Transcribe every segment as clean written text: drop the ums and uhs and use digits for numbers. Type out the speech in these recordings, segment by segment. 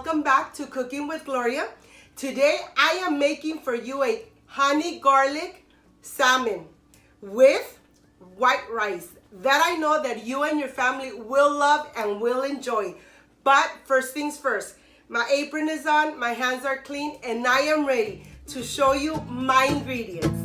welcome back to Cooking with Gloria. Today I am making for you a honey garlic salmon with white rice that I know that you and your family will love and will enjoy. But first things first, my apron is on, my hands are clean, and I am ready to show you my ingredients.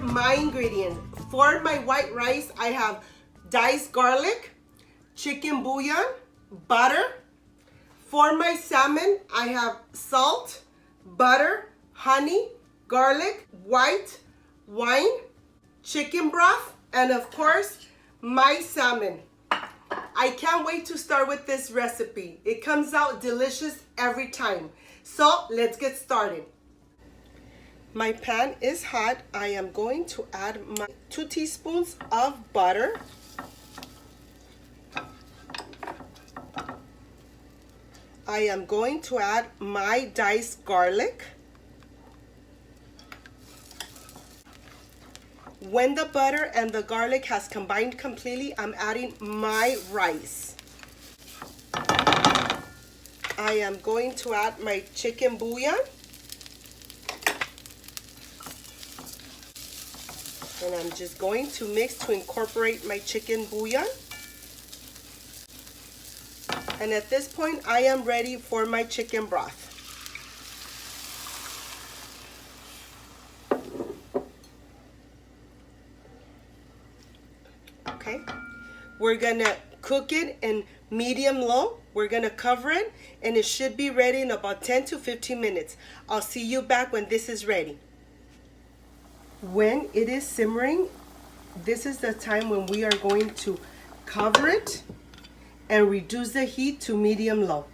My ingredients for my white rice: I have diced garlic, chicken bouillon, butter. For my salmon, I have salt, butter, honey, garlic, white wine, chicken broth, and of course my salmon. I can't wait to start with this recipe. It comes out delicious every time. So let's get started. My pan is hot. I am going to add my 2 teaspoons of butter. I am going to add my diced garlic. When the butter and the garlic has combined completely, I'm adding my rice. I am going to add my chicken bouillon. And I'm just going to mix to incorporate my chicken bouillon. And at this point, I am ready for my chicken broth. Okay, we're gonna cook it in medium low. We're gonna cover it, and it should be ready in about 10 to 15 minutes. I'll see you back when this is ready. When it is simmering, this is the time when we are going to cover it and reduce the heat to medium low.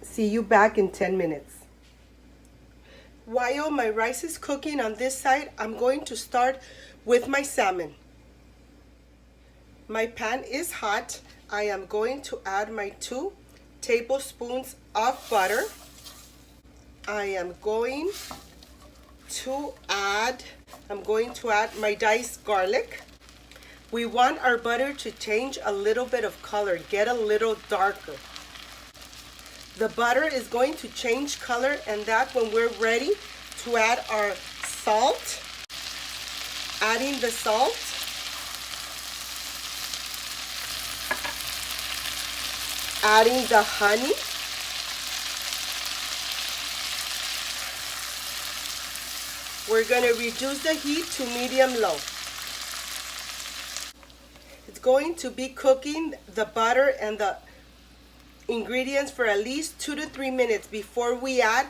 See you back in 10 minutes. While my rice is cooking on this side, I'm going to start with my salmon. My pan is hot. I am going to add my 2 tablespoons of butter. I am going to add my diced garlic. We want our butter to change a little bit of color, get a little darker. The butter is going to change color, and that's when we're ready to add our salt. Adding the salt. Adding the honey. We're going to reduce the heat to medium low. It's going to be cooking the butter and the ingredients for at least 2 to 3 minutes before we add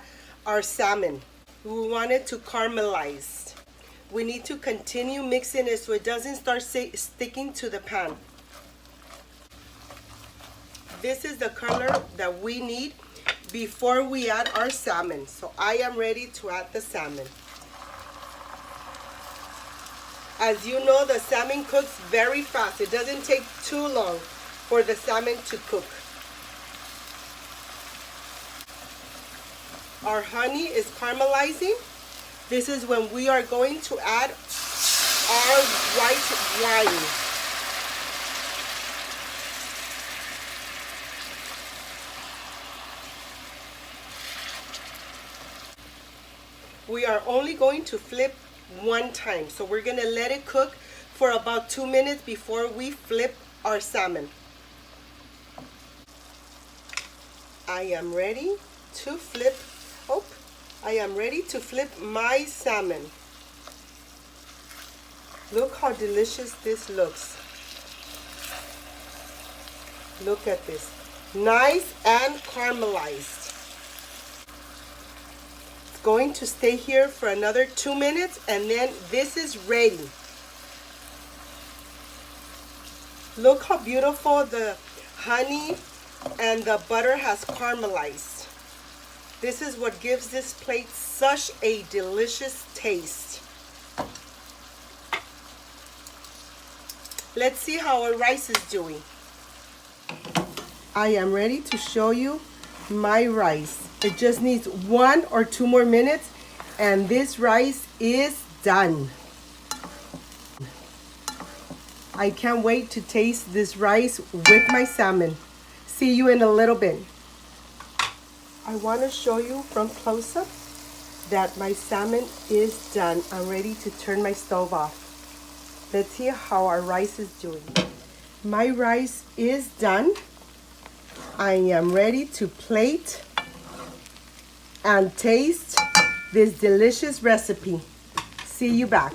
our salmon. We want it to caramelize. We need to continue mixing it so it doesn't start sticking to the pan. This is the color that we need before we add our salmon. So I am ready to add the salmon. As you know, the salmon cooks very fast. It doesn't take too long for the salmon to cook. Our honey is caramelizing. This is when we are going to add our white wine. We are only going to flip 1 time. So we're gonna let it cook for about 2 minutes before we flip our salmon. I am ready to flip my salmon. Look how delicious this looks. Look at this. Nice and caramelized. going to stay here for another 2 minutes, and then this is ready. Look how beautiful the honey and the butter has caramelized. This is what gives this plate such a delicious taste. Let's see how our rice is doing. I am ready to show you my rice. It just needs 1 or 2 more minutes, and this rice is done. I can't wait to taste this rice with my salmon. See you in a little bit. I want to show you from close up that my salmon is done. I'm ready to turn my stove off. Let's see how our rice is doing. My rice is done. I am ready to plate and taste this delicious recipe. See you back.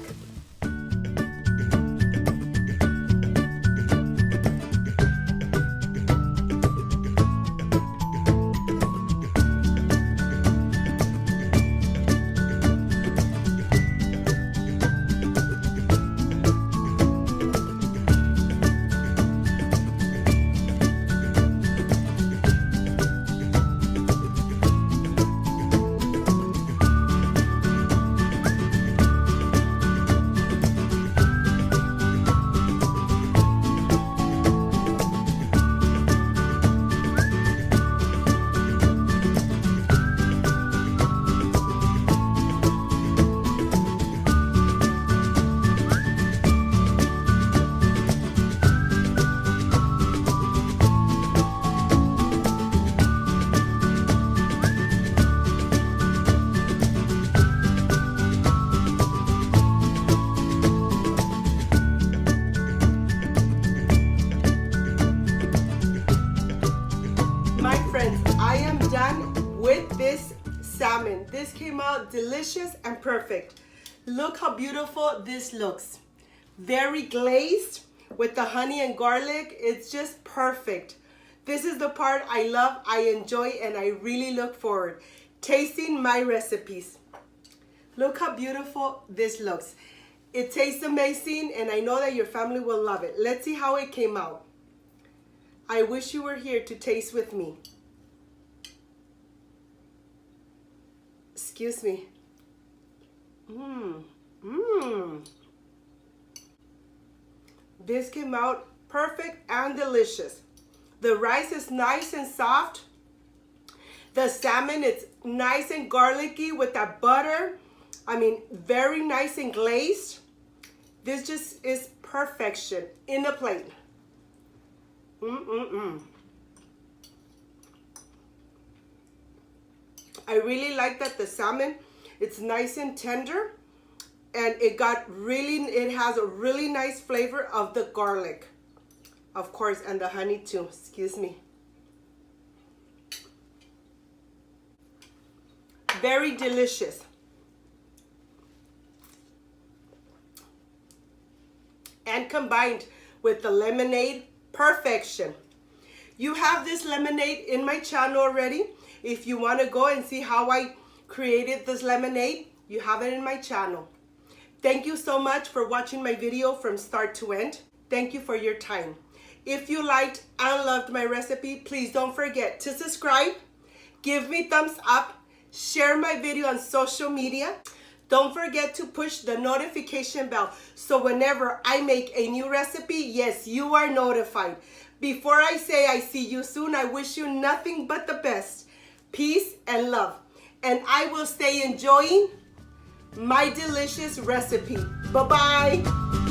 I am done with this salmon. This came out delicious and perfect. Look how beautiful this looks. Very glazed with the honey and garlic. It's just perfect. This is the part I love, I enjoy, and I really look forward tasting my recipes. Look how beautiful this looks. It tastes amazing, and I know that your family will love it. Let's see how it came out. I wish you were here to taste with me. Excuse me. This came out perfect and delicious. The rice is nice and soft. The salmon is nice and garlicky with that butter. I mean, very nice and glazed. This just is perfection in a plate. I really like that the salmon, it's nice and tender, and it has a really nice flavor of the garlic, of course, and the honey too. Excuse me. Very delicious. And combined with the lemonade, perfection. You have this lemonade in my channel already. If you want to go and see how I created this lemonade, you have it in my channel. Thank you so much for watching my video from start to end. Thank you for your time. If you liked and loved my recipe, please don't forget to subscribe, give me thumbs up, share my video on social media. Don't forget to push the notification bell so whenever I make a new recipe, yes, you are notified. Before I say I see you soon, I wish you nothing but the best. Peace and love. And I will stay enjoying my delicious recipe. Bye-bye.